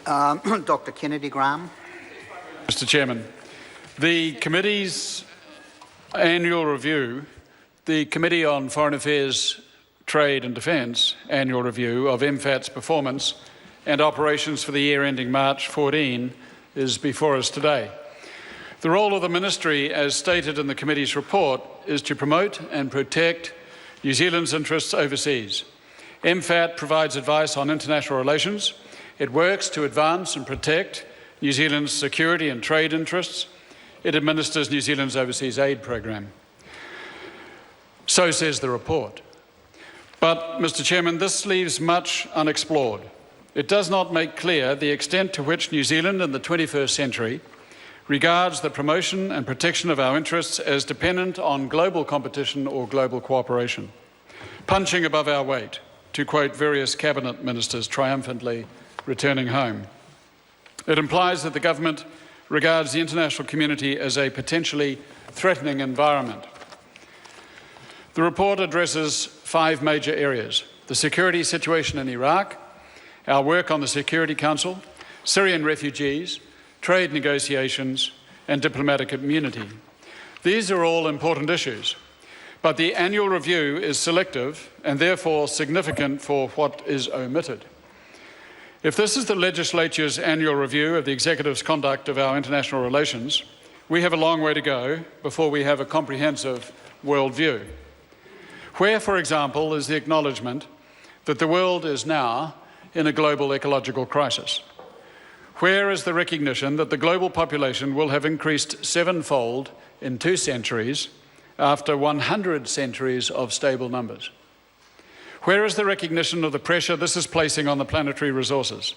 Dr. Kennedy-Graham. Mr. Chairman, the committee's annual review, the Committee on Foreign Affairs, Trade and Defence annual review of MFAT's performance and operations for the year ending March 14 is before us today. The role of the Ministry, as stated in the committee's report, is to promote and protect New Zealand's interests overseas. MFAT provides advice on international relations. It works to advance and protect New Zealand's security and trade interests. It administers New Zealand's overseas aid program. So says the report. But, Mr. Chairman, this leaves much unexplored. It does not make clear the extent to which New Zealand in the 21st century regards the promotion and protection of our interests as dependent on global competition or global cooperation, punching above our weight, to quote various cabinet ministers triumphantly returning home. It implies that the government regards the international community as a potentially threatening environment. The report addresses 5 major areas: the security situation in Iraq, our work on the Security Council, Syrian refugees, trade negotiations, and diplomatic immunity. These are all important issues, but the annual review is selective and therefore significant for what is omitted. If this is the legislature's annual review of the executive's conduct of our international relations, we have a long way to go before we have a comprehensive worldview. Where, for example, is the acknowledgement that the world is now in a global ecological crisis? Where is the recognition that the global population will have increased 7-fold in 2 centuries after 100 centuries of stable numbers? Where is the recognition of the pressure this is placing on the planetary resources?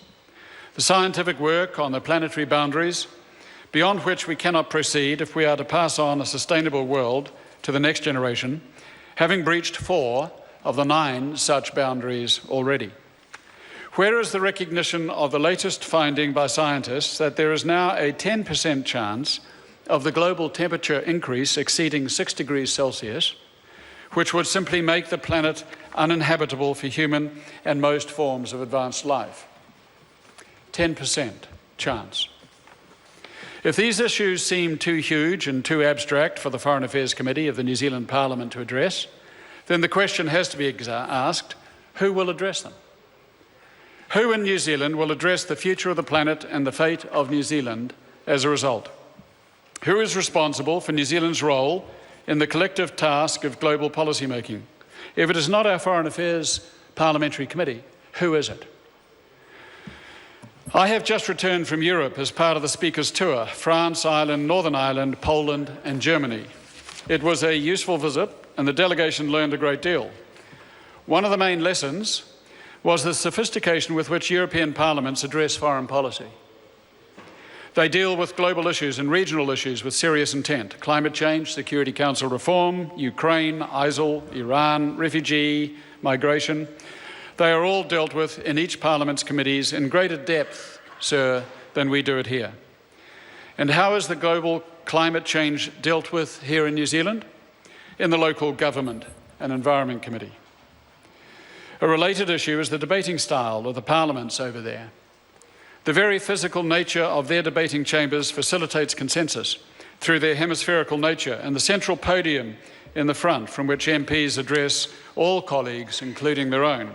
The scientific work on the planetary boundaries, beyond which we cannot proceed if we are to pass on a sustainable world to the next generation, having breached 4 of the 9 such boundaries already. Where is the recognition of the latest finding by scientists that there is now a 10% chance of the global temperature increase exceeding 6 degrees Celsius, which would simply make the planet uninhabitable for human and most forms of advanced life? 10% chance. If these issues seem too huge and too abstract for the Foreign Affairs Committee of the New Zealand Parliament to address, then the question has to be asked, who will address them? Who in New Zealand will address the future of the planet and the fate of New Zealand as a result? Who is responsible for New Zealand's role in the collective task of global policy making? If it is not our Foreign Affairs Parliamentary Committee, who is it? I have just returned from Europe as part of the Speaker's tour: France, Ireland, Northern Ireland, Poland and Germany. It was a useful visit and the delegation learned a great deal. One of the main lessons was the sophistication with which European parliaments address foreign policy. They deal with global issues and regional issues with serious intent: climate change, Security Council reform, Ukraine, ISIL, Iran, refugee, migration. They are all dealt with in each Parliament's committees in greater depth, sir, than we do it here. And how is the global climate change dealt with here in New Zealand? In the Local Government and Environment Committee. A related issue is the debating style of the parliaments over there. The very physical nature of their debating chambers facilitates consensus through their hemispherical nature and the central podium in the front from which MPs address all colleagues, including their own.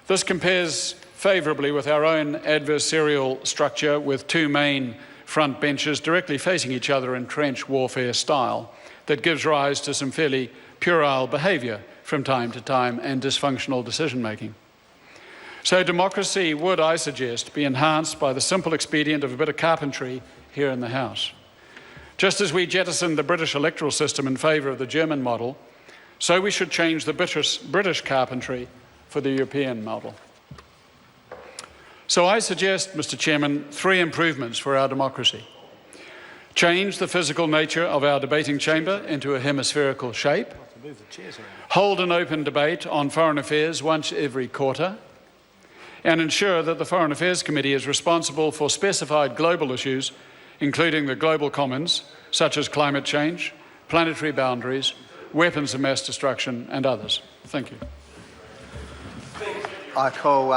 This compares favourably with our own adversarial structure with 2 main front benches directly facing each other in trench warfare style that gives rise to some fairly puerile behaviour from time to time and dysfunctional decision-making. So democracy would, I suggest, be enhanced by the simple expedient of a bit of carpentry here in the House. Just as we jettisoned the British electoral system in favour of the German model, so we should change the British carpentry for the European model. So I suggest, Mr. Chairman, 3 improvements for our democracy. Change the physical nature of our debating chamber into a hemispherical shape. Hold an open debate on foreign affairs once every quarter, and ensure that the Foreign Affairs Committee is responsible for specified global issues, including the global commons, such as climate change, planetary boundaries, weapons of mass destruction and others. Thank you. I call